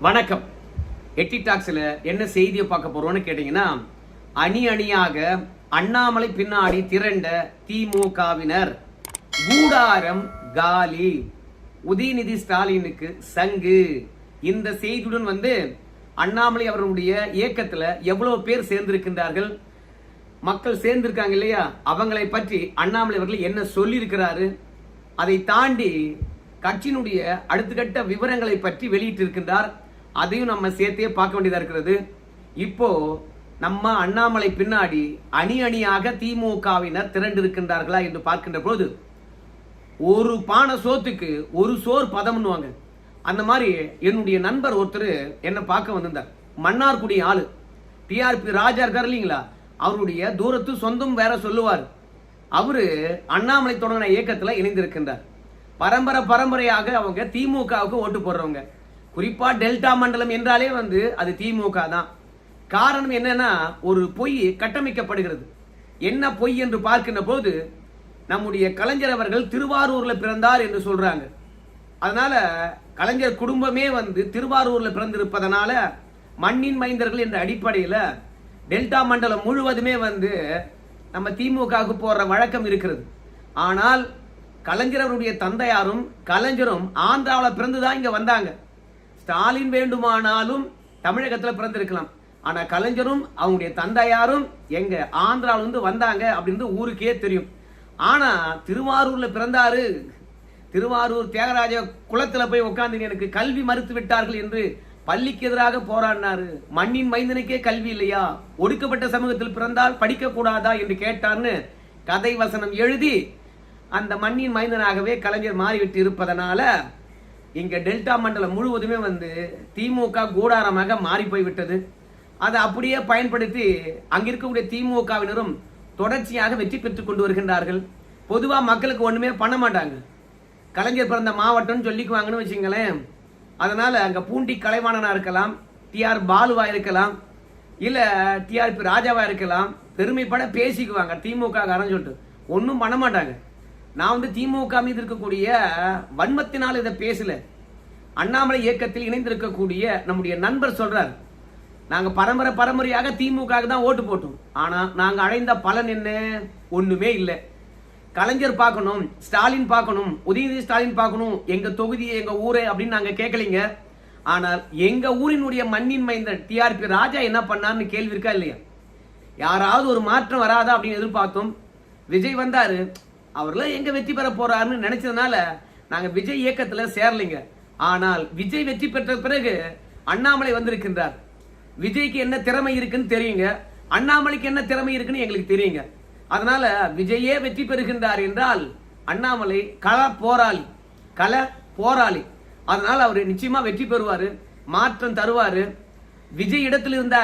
வணக்கம். எட்டி டாக்ஸ்ல என்ன செய்தியை பார்க்க போறோம்னு கேட்டீங்கன்னா, அணி அணியாக அண்ணாமலை பின்னாடி திரண்ட திமுகவினர் கூடாரம் காலி, உதயநிதி ஸ்டாலினுக்கு சங்கு. இந்த செய்தியுடன் அண்ணாமலை அவர்களுடைய இயக்கத்துல எவ்வளவு பேர் சேர்ந்திருக்கின்றார்கள், மக்கள் சேர்ந்திருக்காங்க இல்லையா, அவங்களை பற்றி அண்ணாமலை அவர்கள் என்ன சொல்லி இருக்கிறாரு, அதை தாண்டி கட்சியினுடைய அடுத்த கட்ட விவரங்களை பற்றி வெளியிட்டு இருக்கின்றார். அதையும் நம்ம சேர்த்தே பார்க்க வேண்டியதா இருக்கிறது. இப்போ நம்ம அண்ணாமலை பின்னாடி அணி அணியாக திமுகவினர் திரண்டு இருக்கின்றார்களா என்று பார்க்கின்ற போது, ஒரு பானை சோத்துக்கு ஒரு சோறு பதம்னுவாங்க. அந்த மாதிரி என்னுடைய நண்பர் ஒருத்தர் என்ன பார்க்க வந்திருந்தார். மன்னார்குடி ஆளு, டிஆர்பி ராஜா இருக்கார் இல்லைங்களா, அவருடைய தூரத்து சொந்தம் வேற சொல்லுவார். அவரு அண்ணாமலை தொடங்கின இயக்கத்துல இணைந்திருக்கின்றார். பரம்பரையாக அவங்க திமுகவுக்கு ஓட்டு போடுறவங்க. குறிப்பா டெல்டா மண்டலம் என்றாலே அது திமுக தான். காரணம் என்னன்னா, ஒரு பொய் கட்டமைக்கப்படுகிறது. என்ன பொய் என்று பார்க்கின்ற போது, நம்முடைய கலைஞர் அவர்கள் திருவாரூர்ல பிறந்தார் என்று சொல்றாங்க. அதனால கலைஞர் குடும்பமே திருவாரூர்ல பிறந்திருப்பதனால மண்ணின் மைந்தர்கள் என்ற அடிப்படையில டெல்டா மண்டலம் முழுவதுமே நம்ம திமுகவுக்கு போற வழக்கம் இருக்கிறது. ஆனால் கலைஞர் அவருடைய தந்தையாரும் கலைஞரும் ஆந்திராவில் பிறந்துதான் இங்க வந்தாங்க. ஸ்டாலின் வேண்டுமானாலும் தமிழகத்துல பிறந்திருக்கலாம். ஆனா கலைஞரும் அவங்களுடைய தந்தையாரும் எங்க ஆந்திராவிலிருந்து வந்தாங்க அப்படின்னு ஊருக்கே தெரியும். ஆனா திருவாரூர்ல பிறந்தாரு, திருவாரூர் தியாகராஜ குளத்துல போய் உட்கார்ந்து எனக்கு கல்வி மறுத்து விட்டார்கள் என்று பள்ளிக்கு எதிராக போராடினாரு. மண்ணின் மைந்தனுக்கே கல்வி இல்லையா, ஒடுக்கப்பட்ட சமூகத்தில் பிறந்தால் படிக்க கூடாதா என்று கேட்டார்னு கதை வசனம் எழுதி அந்த மண்ணின் மைந்தனாகவே கலைஞர் மாறிவிட்டு இருப்பதனால இங்க டெல்டா மண்டலம் முழுவதுமே திமுக கூடாரமாக மாறி போய்விட்டது. அதை அப்படியே பயன்படுத்தி அங்க இருக்கக்கூடிய திமுகவினரும் தொடர்ச்சியாக வெற்றி பெற்றுக் கொண்டு வருகின்றார்கள். பொதுவா மக்களுக்கு ஒண்ணுமே பண்ண மாட்டாங்க. கலைஞர் பிறந்த மாவட்டம் சொல்லிக்குவாங்கன்னு வச்சுங்களேன். அதனால அங்க பூண்டி கலைவாணனா இருக்கலாம், டிஆர் பாலுவா இருக்கலாம், இல்ல டிஆர்பி ராஜாவா இருக்கலாம், பெருமைப்பட பேசிக்குவாங்க திமுக காரன்னு சொல்லிட்டு. ஒன்னும் பண்ண மாட்டாங்க. நான் திமுக மீது இருக்கக்கூடிய வன்மத்தினால் இதை பேசல. அண்ணாமலை இயக்கத்தில் இணைந்திருக்கக்கூடிய நம்முடைய நண்பர் சொல்றார், நாங்க பரம்பரையாக திமுக தான் ஓட்டு போட்டோம். ஆனா நாங்க அடைந்த பலன் என்ன? ஒண்ணுமே இல்லை. கலைஞர் பார்க்கணும், ஸ்டாலின் பார்க்கணும், உதயநிதி ஸ்டாலின் பார்க்கணும், எங்க தொகுதி எங்க ஊரே அப்படின்னு நாங்க கேட்கலீங்க. ஆனால் எங்க ஊரினுடைய மண்ணின் மைந்தன் டிஆர்பி ராஜா என்ன பண்ணார்னு கேள்வி இருக்கா இல்லையா? யாராவது ஒரு மாற்றம் வராதா அப்படின்னு எதிர்பார்த்தோம். விஜய் வந்தாரு, அவர்லாம் எங்க வெற்றி பெற போறாருன்னு நினைச்சதுனால நாங்க விஜய் இயக்கத்துல சேரலைங்க. ஆனால் விஜய் வெற்றி பெற்ற பிறகு அண்ணாமலை வந்திருக்கின்றார். விஜய்க்கு என்ன திறமை இருக்குன்னு தெரியுங்க, அண்ணாமலைக்கு என்ன திறமை இருக்குன்னு எங்களுக்கு தெரியுங்க. அதனால விஜயே வெற்றி பெறுகின்றார் என்றால் அண்ணாமலை கள போராளி. அதனால அவரு நிச்சயமா வெற்றி பெறுவாரு, மாற்றம் தருவாரு. விஜய் இடத்துல இருந்த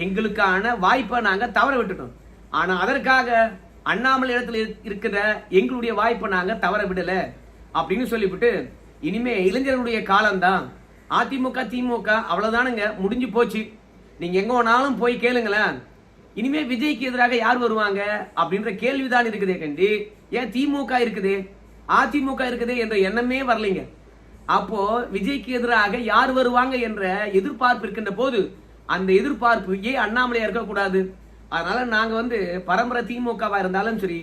எங்களுக்கான வாய்ப்பை நாங்க தவற விட்டுட்டோம். ஆனா அதற்காக அண்ணாமலை இடத்துல இருக்கிற எங்களுடைய வாய்ப்பை நாங்க தவற விடல அப்படின்னு சொல்லிவிட்டு, இனிமே இளைஞர்களுடைய காலம்தான். அதிமுக திமுக அவ்வளவுதானுங்க, முடிஞ்சு போச்சு. நீங்க எங்க வேணாலும் போய் கேளுங்களேன். இனிமே விஜய்க்கு எதிராக யார் வருவாங்க அப்படின்ற கேள்விதான் இருக்குதே கண்டி. ஏன் திமுக இருக்குது, அதிமுக இருக்குது என்ற எண்ணமே வரலைங்க. அப்போ விஜய்க்கு எதிராக யார் வருவாங்க என்ற எதிர்பார்ப்பு இருக்கின்ற போது அந்த எதிர்பார்ப்பு ஏன் அண்ணாமலையா இருக்கக்கூடாது? அதனால நாங்க பரம்பரை திமுகவா இருந்தாலும் சரி,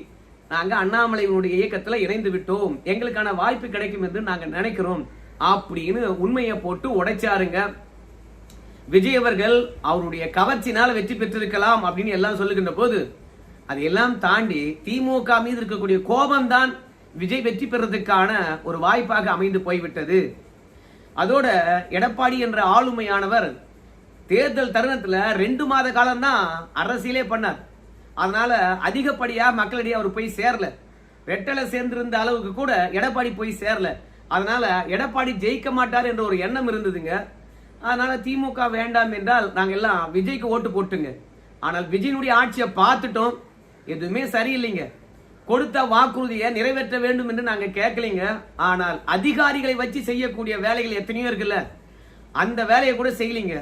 நாங்க அண்ணாமலையினுடைய இயக்கத்துல இணைந்து விட்டோம், எங்களுக்கான வாய்ப்பு கிடைக்கும் என்று நாங்க நினைக்கிறோம் அப்படின்னு உண்மையை போட்டு உடைச்சாருங்க. விஜய் அவர்கள் அவருடைய கவர்ச்சினால வெற்றி பெற்றிருக்கலாம் அப்படின்னு எல்லாம் சொல்லுகின்ற போது, அதையெல்லாம் தாண்டி திமுக மீது இருக்கக்கூடிய கோபம்தான் விஜய் வெற்றி பெறதுக்கான ஒரு வாய்ப்பாக அமைந்து போய்விட்டது. அதோட எடப்பாடி என்ற ஆளுமையானவர் தேர்தல் தருணத்துல 2 மாத காலம் தான் அரசியலே பண்ணார். அதனால அதிகப்படியா மக்களிடையே அவர் போய் சேரல. வெட்டலை சேர்ந்திருந்த அளவுக்கு கூட எடப்பாடி போய் சேரல. அதனால எடப்பாடி ஜெயிக்க மாட்டார் என்ற ஒரு எண்ணம் இருந்ததுங்க. அதனால திமுக வேண்டாம் என்றால் நாங்க எல்லாம் விஜய்க்கு ஓட்டு போட்டுங்க. ஆனால் விஜயனுடைய ஆட்சியை பார்த்துட்டோம், எதுவுமே சரியில்லைங்க. கொடுத்த வாக்குறுதியை நிறைவேற்ற வேண்டும் என்று நாங்க கேட்கலீங்க. ஆனால் அதிகாரிகளை வச்சு செய்யக்கூடிய வேலைகள் எத்தனையோ இருக்குல்ல, அந்த வேலையை கூட செய்யலீங்க.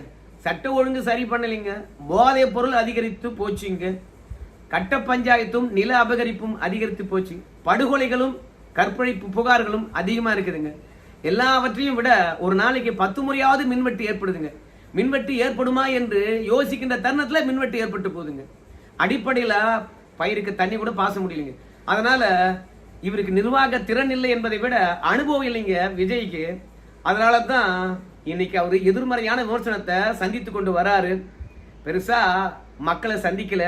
சட்ட ஒழுங்கு சரி பண்ணலீங்க. போதை பொருள் அதிகரித்து போச்சுங்க. கட்ட பஞ்சாயத்தும் நில அபகரிப்பும் அதிகரித்து போச்சு. படுகொலைகளும் கற்பழிப்பு புகார்களும் அதிகமா இருக்குதுங்க. எல்லாவற்றையும் விட ஒரு நாளைக்கு 10 முறையாவது மின்வெட்டு ஏற்படுதுங்க. மின்வெட்டு ஏற்படுமா என்று யோசிக்கின்ற தருணத்துல மின்வெட்டு ஏற்பட்டு போகுதுங்க. அடிப்படையில பயிருக்கு தண்ணி கூட பாச முடியலைங்க. அதனால இவருக்கு நிர்வாக திறன் இல்லை என்பதை விட அனுபவம் இல்லைங்க விஜய்க்கு. அதனால தான் இன்னைக்கு அவரு எதிர்மறையான விமர்சனத்தை சந்தித்து கொண்டு வராரு. பெருசா மக்களை சந்திக்கல.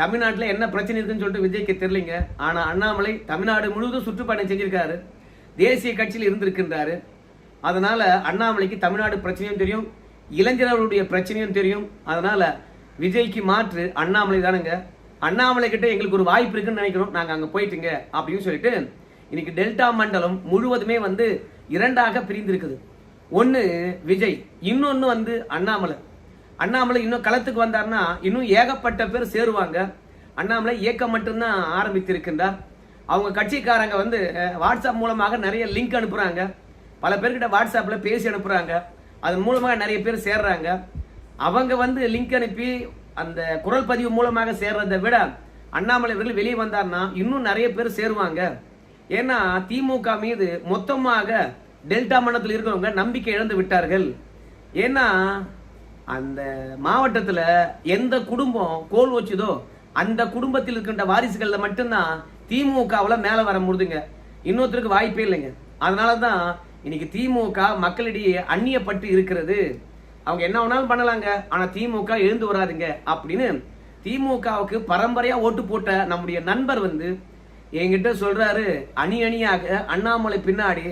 தமிழ்நாட்டில் என்ன பிரச்சனை இருக்குன்னு சொல்லிட்டு விஜய்க்கு தெரியலைங்க. ஆனா அண்ணாமலை தமிழ்நாடு முழுவதும் சுற்றுப்பயணம் செஞ்சிருக்காரு. தேசிய கட்சியில் இருந்திருக்கின்றாரு. அதனால அண்ணாமலைக்கு தமிழ்நாடு பிரச்சனையும் தெரியும், இளைஞர்களுடைய பிரச்சனையும் தெரியும். அதனால விஜய்க்கு மாற்று அண்ணாமலை தானுங்க. அண்ணாமலை கிட்ட எங்களுக்கு ஒரு வாய்ப்பு இருக்குன்னு நினைக்கிறோம், நாங்க அங்க போயிட்டுங்க அப்படின்னு சொல்லிட்டு இன்னைக்கு டெல்டா மண்டலம் முழுவதுமே வந்து 2ஆக பிரிந்திருக்குது. ஒன்னு விஜய், இன்னொன்னு வந்து அண்ணாமலை. அண்ணாமலை இன்னும் களத்துக்கு வந்தார்னா இன்னும் ஏகப்பட்ட பேர் சேருவாங்க. அண்ணாமலை இயக்கம் மட்டும்தான் ஆரம்பித்திருக்கின்றார். அவங்க கட்சிக்காரங்க வந்து வாட்ஸ்அப் மூலமாக நிறைய லிங்க் அனுப்புறாங்க. பல பேர்கிட்ட வாட்ஸ்அப்ல பேசி அனுப்புறாங்க. அதன் மூலமாக நிறைய பேர் சேர்றாங்க. அவங்க வந்து லிங்க் அனுப்பி அந்த குரல் பதிவு மூலமாக சேர்றதை விட அண்ணாமலை அவர்கள் வெளியே வந்தார்னா இன்னும் நிறைய பேர் சேருவாங்க. ஏன்னா திமுக மீது மொத்தமாக டெல்டா மண்டலத்தில் இருக்கிறவங்க நம்பிக்கை இழந்து விட்டார்கள். ஏன்னா அந்த மாவட்டத்தில் எந்த குடும்பம் கோல் வச்சுதோ அந்த குடும்பத்தில் இருக்கின்ற வாரிசுகள்ல மட்டும்தான் திமுகவில் மேல வர முடியுதுங்க. இன்னொருத்தருக்கு வாய்ப்பே இல்லைங்க. அதனாலதான் இன்னைக்கு திமுக மக்களிடையே அந்நியப்பட்டு இருக்கிறது. அவங்க என்ன வேணாலும் பண்ணலாங்க, ஆனா திமுக எழுந்து வராதுங்க அப்படின்னு திமுகவுக்கு பரம்பரையா ஓட்டு போட்ட நம்முடைய நண்பர் வந்து என்கிட்ட சொல்றாரு, அணி அணியாக அண்ணாமலை பின்னாடி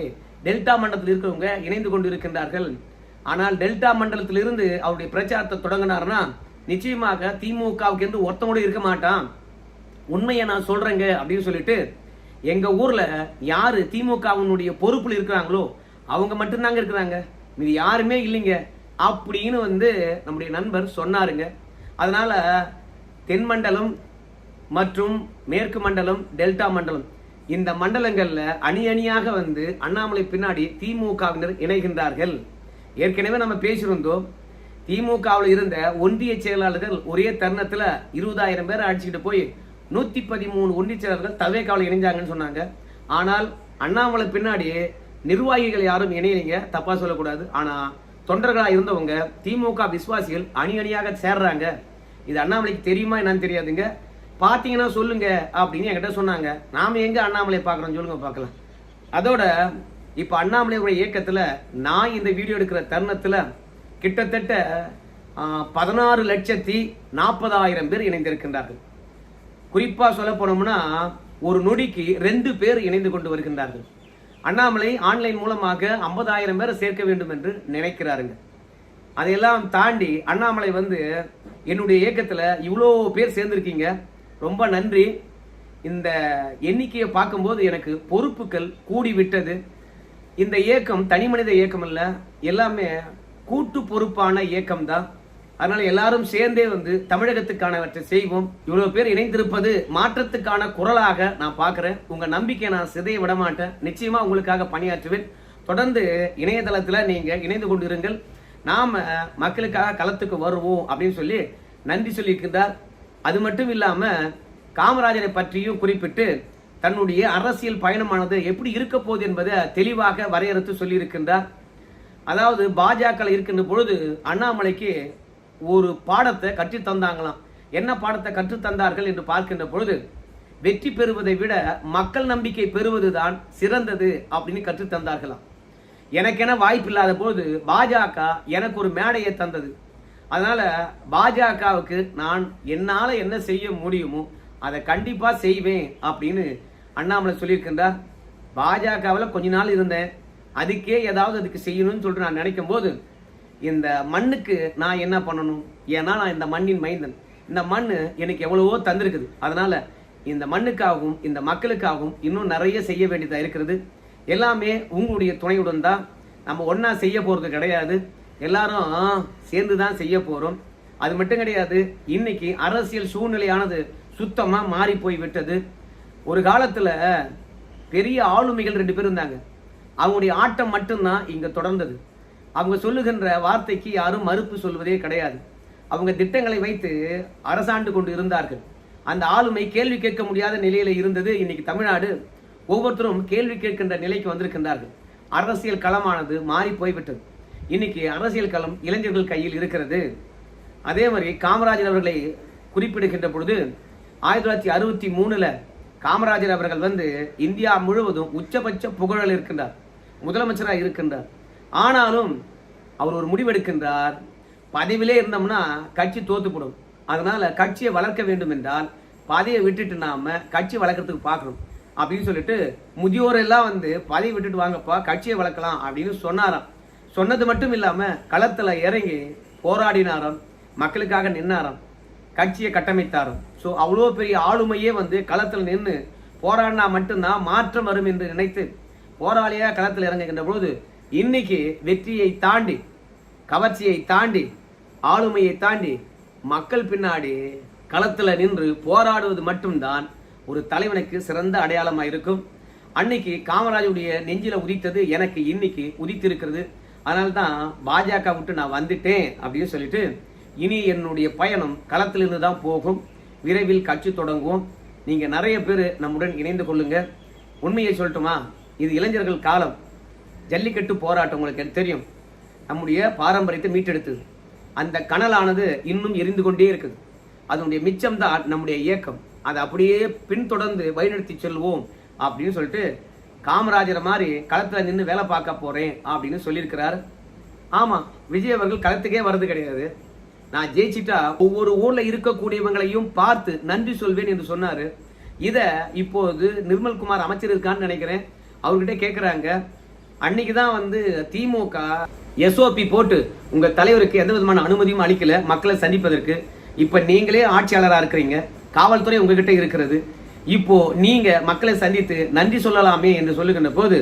டெல்டா மண்டலத்தில் இருக்கிறவங்க இணைந்து கொண்டு இருக்கின்றார்கள். ஆனால் டெல்டா மண்டலத்தில் இருந்து அவருடைய பிரச்சாரத்தை தொடங்கினார்னா நிச்சயமாக திமுகவுக்கு இருந்து ஒருத்தவங்க இருக்க மாட்டான், உண்மையை நான் சொல்றேங்க அப்படின்னு சொல்லிட்டு எங்க ஊர்ல யாரு திமுகவினுடைய பொறுப்புல இருக்கிறாங்களோ அவங்க மட்டும்தாங்க இருக்கிறாங்க, இது யாருமே இல்லைங்க அப்படின்னு வந்து நம்முடைய நண்பர் சொன்னாருங்க. அதனால தென்மண்டலம் மற்றும் மேற்கு மண்டலம், டெல்டா மண்டலம், இந்த மண்டலங்கள்ல அணி அணியாக வந்து அண்ணாமலை பின்னாடி திமுகவினர் இணைகின்றார்கள். ஏற்கனவே நம்ம பேசியிருந்தோம், திமுகவில் இருந்த ஒன்றிய செயலாளர்கள் ஒரே தருணத்துல 20,000 பேர் அடிச்சுக்கிட்டு போய் 113 ஒன்றிய செயலாளர்கள் தவேகாவில் இணைஞ்சாங்கன்னு சொன்னாங்க. ஆனால் அண்ணாமலை பின்னாடி நிர்வாகிகள் யாரும் இணையலைங்க, தப்பா சொல்லக்கூடாது. ஆனா தொண்டர்களா இருந்தவங்க திமுக விசுவாசிகள் அணி அணியாக சேர்றாங்க. இது அண்ணாமலைக்கு தெரியுமா என்னன்னு தெரியாதுங்க. பாத்தீங்கன்னா சொல்லுங்க அப்படின்னு என்கிட்ட சொன்னாங்க. நாம எங்க அண்ணாமலை பாக்குறோம் சொல்லுங்க பார்க்கலாம். அதோட இப்ப அண்ணாமலையுடைய இயக்கத்துல நான் இந்த வீடியோ எடுக்கிற தருணத்துல கிட்டத்தட்ட 16,40,000 பேர் இணைந்திருக்கின்றார்கள். குறிப்பா சொல்ல போனோம்னா ஒரு நொடிக்கு 2 பேர் இணைந்து கொண்டு வருகின்றார்கள். அண்ணாமலை ஆன்லைன் மூலமாக 50,000 பேரை சேர்க்க வேண்டும் என்று நினைக்கிறாருங்க. அதையெல்லாம் தாண்டி அண்ணாமலை வந்து என்னுடைய இயக்கத்துல இவ்வளோ பேர் சேர்ந்திருக்கீங்க, ரொம்ப நன்றி. இந்த எண்ணிக்கையை பார்க்கும்போது எனக்கு பொறுப்புகள் கூடி விட்டது. இந்த இயக்கம் தனி மனித இயக்கம் அல்ல, எல்லாமே கூட்டு பொறுப்பான இயக்கம் தான். அதனால எல்லாரும் சேர்ந்தே வந்து தமிழகத்துக்கானவற்றை செய்வோம். இவ்வளவு பேர் இணைந்திருப்பது மாற்றத்துக்கான குரலாக நான் பார்க்கிறேன். உங்க நம்பிக்கை நான் சிதைய விட மாட்டேன். நிச்சயமா உங்களுக்காக பணியாற்றுவேன். தொடர்ந்து இணையதளத்துல நீங்க இணைந்து கொண்டிருங்கள். நாம மக்களுக்காக களத்துக்கு வருவோம் அப்படின்னு சொல்லி நன்றி சொல்லியிருக்கிறார். அது மட்டும் இல்லாம காமராஜரை பற்றியும் குறிப்பிட்டு தன்னுடைய அரசியல் பயணமானது எப்படி இருக்க போகுது என்பதை தெளிவாக வரையறுத்து சொல்லியிருக்கின்றார். அதாவது பாஜக இருக்கின்ற பொழுது அண்ணாமலைக்கு ஒரு பாடத்தை கற்றுத் தந்தாங்களாம். என்ன பாடத்தை கற்றுத் தந்தார்கள் என்று பார்க்கின்ற பொழுது, வெற்றி பெறுவதை விட மக்கள் நம்பிக்கை பெறுவதுதான் சிறந்தது அப்படின்னு கற்றுத் தந்தார்களாம். எனக்கென வாய்ப்பு இல்லாத போது பாஜக எனக்கு ஒரு மேடையை தந்தது. அதனால பாஜகவுக்கு நான் என்னால என்ன செய்ய முடியுமோ அதை கண்டிப்பா செய்வேன் அப்படின்னு அண்ணாமலை சொல்லியிருக்கின்றார். பாஜகவில் கொஞ்ச நாள் இருந்தேன், அதுக்கே ஏதாவது அதுக்கு செய்யணும்னு சொல்லிட்டு நான் நினைக்கும் போது இந்த மண்ணுக்கு நான் என்ன பண்ணணும், ஏன்னா நான் இந்த மண்ணின் மைந்தன். இந்த மண் எனக்கு எவ்வளவோ தந்திருக்குது. அதனால இந்த மண்ணுக்காகவும் இந்த மக்களுக்காகவும் இன்னும் நிறைய செய்ய வேண்டியதா இருக்கிறது. எல்லாமே உங்களுடைய துணையுடன் தான். நம்ம ஒன்னா செய்ய போறது கிடையாது, எல்லாரும் சேர்ந்து தான் செய்ய போறோம். அது மட்டும் கிடையாது, இன்னைக்கு அரசியல் சூழ்நிலையானது சுத்தமா மாறி போய் விட்டது. ஒரு காலத்துல பெரிய ஆளுமைகள் 2 பேர் இருந்தாங்க. அவங்களுடைய ஆட்டம் மட்டும்தான் இங்க தொடர்ந்தது. அவங்க சொல்லுகின்ற வார்த்தைக்கு யாரும் மறுப்பு சொல்வதே கிடையாது. அவங்க திட்டங்களை வைத்து அரசாண்டு கொண்டு இருந்தார்கள். அந்த ஆளுமை கேள்வி கேட்க முடியாத நிலையில இருந்தது. இன்னைக்கு தமிழ்நாடு ஒவ்வொருத்தரும் கேள்வி கேட்கின்ற நிலைக்கு வந்திருக்கின்றார்கள். அரசியல் களமானது மாறி போய்விட்டது. இன்னைக்கு அரசியல் களம் இளைஞர்கள் கையில் இருக்கிறது. அதே மாதிரி காமராஜர் அவர்களை குறிப்பிடுகின்ற பொழுது 1963 காமராஜர் அவர்கள் இந்தியா முழுவதும் உச்சபட்ச புகழில் இருக்கின்றார், முதலமைச்சராக இருக்கின்றார். ஆனாலும் அவர் ஒரு முடிவெடுக்கின்றார், பதவியிலே இருந்தோம்னா கட்சி தோத்துப்படும், அதனால கட்சியை வளர்க்க வேண்டும் என்றால் பதவியை விட்டுட்டு நாம கட்சி வளர்க்கறதுக்கு பார்க்கணும் அப்படின்னு சொல்லிட்டு முதியோர் எல்லாம் பதவி விட்டுட்டு வாங்கப்பா கட்சியை வளர்க்கலாம் அப்படின்னு சொன்னாராம். சொன்னது மட்டும் இல்லாம களத்துல இறங்கி போராடினாராம், மக்களுக்காக நின்னாராம், கட்சியை கட்டமைத்தாராம். ஸோ அவ்வளோ பெரிய ஆளுமையே களத்தில் நின்று போராடினா மட்டும்தான் மாற்றம் வரும் என்று நினைத்து போராளியாக களத்தில் இறங்குகின்ற பொழுது இன்னைக்கு வெற்றியை தாண்டி, கவர்ச்சியை தாண்டி, ஆளுமையை தாண்டி மக்கள் பின்னாடி களத்தில் நின்று போராடுவது மட்டும்தான் ஒரு தலைவனுக்கு சிறந்த அடையாளமாக இருக்கும். அன்னைக்கு காமராஜருடைய நெஞ்சில உதித்தது எனக்கு இன்னைக்கு உதித்திருக்கிறது. அதனால்தான் பாஜக விட்டு நான் வந்துட்டேன் அப்படின்னு சொல்லிட்டு இனி என்னுடைய பயணம் களத்திலிருந்து தான் போகும். விரைவில் கட்சி தொடங்குவோம். நீங்க நிறைய பேர் நம்முடன் இணைந்து கொள்ளுங்க. உண்மையை சொல்லட்டுமா, இது இளைஞர்கள் காலம். ஜல்லிக்கட்டு போராட்டம் உங்களுக்கு தெரியும், நம்முடைய பாரம்பரியத்தை மீட்டெடுத்தது. அந்த கனலானது இன்னும் எரிந்து கொண்டே இருக்குது. அதனுடைய மிச்சம் தான் நம்முடைய இயக்கம். அதை அப்படியே பின்தொடர்ந்து வழிநடத்தி செல்வோம் அப்படின்னு சொல்லிட்டு காமராஜர் மாதிரி களத்துல நின்று வேலை பார்க்க போறேன் அப்படின்னு சொல்லியிருக்கிறார். ஆமா, விஜய் அவர்கள் களத்துக்கே வர்றது கிடையாது. நான் ஜெயிச்சிட்டா ஒவ்வொரு ஊர்ல இருக்கக்கூடியவங்களையும் பார்த்து நன்றி சொல்வேன் என்று சொன்னாரு. இத இப்போது நிர்மல்குமார் அமைச்சர் இருக்கான்னு நினைக்கிறேன், அவர்கிட்ட கேட்கிறாங்க. அன்னைக்குதான் திமுக எஸ்ஓபி போட்டு உங்க தலைவருக்கு எந்த விதமான அனுமதியும் அளிக்கல மக்களை சந்திப்பதற்கு. இப்ப நீங்களே ஆட்சியாளராக இருக்கிறீங்க, காவல்துறை உங்ககிட்ட இருக்கிறது. இப்போ நீங்க மக்களை சந்தித்து நன்றி சொல்லலாமே என்று சொல்லுகின்ற போது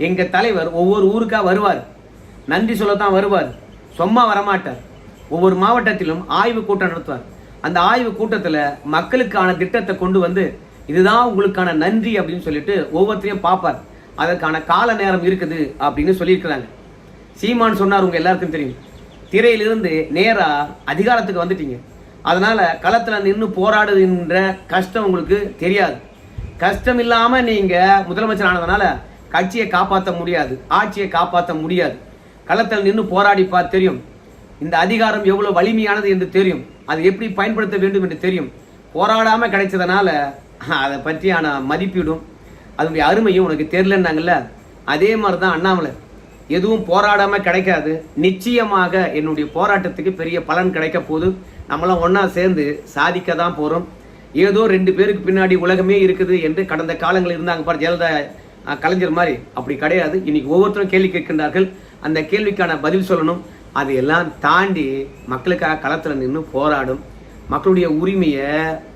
எங்க தலைவர் ஒவ்வொரு ஊருக்கா வருவார், நன்றி சொல்லத்தான் வருவார், சும்மா வரமாட்டார். ஒவ்வொரு மாவட்டத்திலும் ஆய்வு கூட்டம் நடத்துவார். அந்த ஆய்வு கூட்டத்துல மக்களுக்கான திட்டத்தை கொண்டு இதுதான் உங்களுக்கான நன்றி அப்படின்னு சொல்லிட்டு ஒவ்வொருத்தையும் பார்ப்பார். அதற்கான கால நேரம் இருக்குது அப்படின்னு சொல்லியிருக்கிறாங்க. சீமான் சொன்னார், உங்க எல்லாருக்கும் தெரியும், திரையிலிருந்து நேரா அதிகாரத்துக்கு வந்துட்டீங்க, அதனால களத்துல நின்று போராடுகின்ற கஷ்டம் உங்களுக்கு தெரியாது. கஷ்டம் இல்லாம நீங்க முதலமைச்சர் ஆனதுனால கட்சியை காப்பாற்ற முடியாது, ஆட்சியை காப்பாற்ற முடியாது. களத்தில் நின்று போராடி பார்த்து தெரியும், இந்த அதிகாரம் எவ்வளவு வலிமையானது என்று தெரியும், அது எப்படி பயன்படுத்த வேண்டும் என்று தெரியும். போராடாம கிடைச்சதுனால அதை பற்றியான மதிப்பீடும் அதனுடைய அருமையும் உனக்கு தெரியலன்னாங்கல்ல, அதே மாதிரிதான் அண்ணாமலை. எதுவும் போராடாம கிடைக்காது, நிச்சயமாக என்னுடைய போராட்டத்துக்கு பெரிய பலன் கிடைக்க போது. நம்மளாம் ஒன்னா சேர்ந்து சாதிக்க தான் போறோம். ஏதோ 2 பேருக்கு பின்னாடி உலகமே இருக்குது என்று கடந்த காலங்களில் இருந்தாங்க பாரு, ஜெயலலிதா கலைஞர் மாதிரி. அப்படி கிடையாது. இன்னைக்கு ஒவ்வொருத்தரும் கேள்வி கேட்கின்றார்கள், அந்த கேள்விக்கான பதில் சொல்லணும். அதையெல்லாம் தாண்டி மக்களுக்காக களத்தில் நின்று போராடும், மக்களுடைய உரிமையை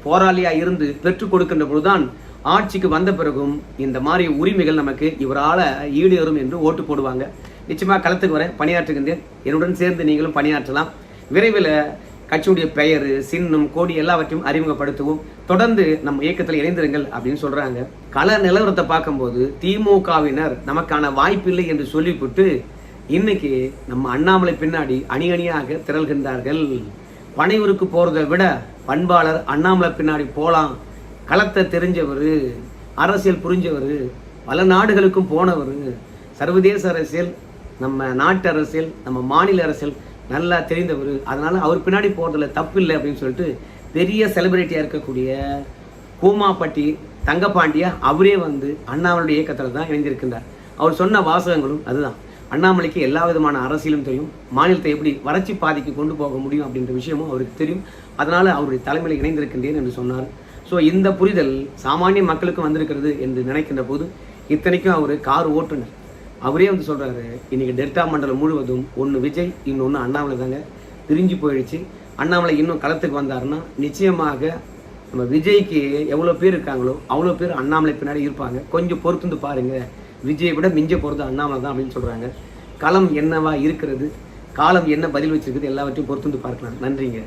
போராளியா இருந்து பெற்றுக் கொடுக்கின்ற பொழுதுதான் ஆட்சிக்கு வந்த பிறகும் இந்த மாதிரி உரிமைகள் நமக்கு இவரால் ஈடேறும் என்று ஓட்டு போடுவாங்க. நிச்சயமா களத்துக்கு வரேன், பணியாற்றுகின்றேன். என்னுடன் சேர்ந்து நீங்களும் பணியாற்றலாம். விரைவில் கட்சியுடைய பெயர், சின்னம், கோடி எல்லாவற்றையும் அறிமுகப்படுத்துவோம். தொடர்ந்து நம்ம இயக்கத்தில் இணைந்திருங்கள் அப்படின்னு சொல்றாங்க. கள நிலவரத்தை பார்க்கும்போது திமுகவினர் நமக்கான வாய்ப்பில்லை என்று சொல்லிவிட்டு இன்னைக்கு நம்ம அண்ணாமலை பின்னாடி அணி அணியாக திரள்கின்றார்கள். பனையூருக்கு போறதை விட பண்பாளர் அண்ணாமலை பின்னாடி போலாம். களத்தை தெரிஞ்சவர், அரசியல் புரிஞ்சவர், பல நாடுகளுக்கும் போனவர், சர்வதேச அரசியல், நம்ம நாட்டு அரசியல், நம்ம மாநில அரசியல் நல்லா தெரிந்தவர். அதனால அவர் பின்னாடி போறதுல தப்பு இல்லை அப்படின்னு சொல்லிட்டு பெரிய செலிபிரிட்டியா இருக்கக்கூடிய கூமாப்பட்டி தங்கப்பாண்டியா அவரே அண்ணாமலையுடைய இயக்கத்தில் தான் இணைந்திருக்கின்றார். அவர் சொன்ன வாசகங்களும் அதுதான். அண்ணாமலைக்கு எல்லா விதமான அரசியலும் தெரியும், மாநிலத்தை எப்படி வறட்சி பாதைக்கு கொண்டு போக முடியும் அப்படின்ற விஷயமும் அவருக்கு தெரியும். அதனால அவருடைய தலைமையில் இணைந்திருக்கின்றேன் என்று சொன்னார். ஸோ இந்த புரிதல் சாமானிய மக்களுக்கும் வந்திருக்கிறது என்று நினைக்கின்ற போது, இத்தனைக்கும் அவர் கார் ஓட்டுநர், அவரே சொல்றாரு, இன்னைக்கு டெல்டா மண்டலம் முழுவதும் ஒன்று விஜய், இன்னொன்று அண்ணாமலை தாங்க பிரிஞ்சு போயிடுச்சு. அண்ணாமலை இன்னும் களத்துக்கு வந்தாருன்னா நிச்சயமாக நம்ம விஜய்க்கு எவ்வளோ பேர் இருக்காங்களோ அவ்வளோ பேர் அண்ணாமலை பின்னாடி இருப்பாங்க. கொஞ்சம் பொறுத்து பாருங்க, விஜயை விட மிஞ்ச போகிறது அண்ணாமலை தான் அப்படின்னு சொல்றாங்க. களம் என்னவா இருக்கிறது, காலம் என்ன பதில் வச்சிருக்குது, எல்லாவற்றையும் பொறுத்து பார்க்கலாம். நன்றிங்க.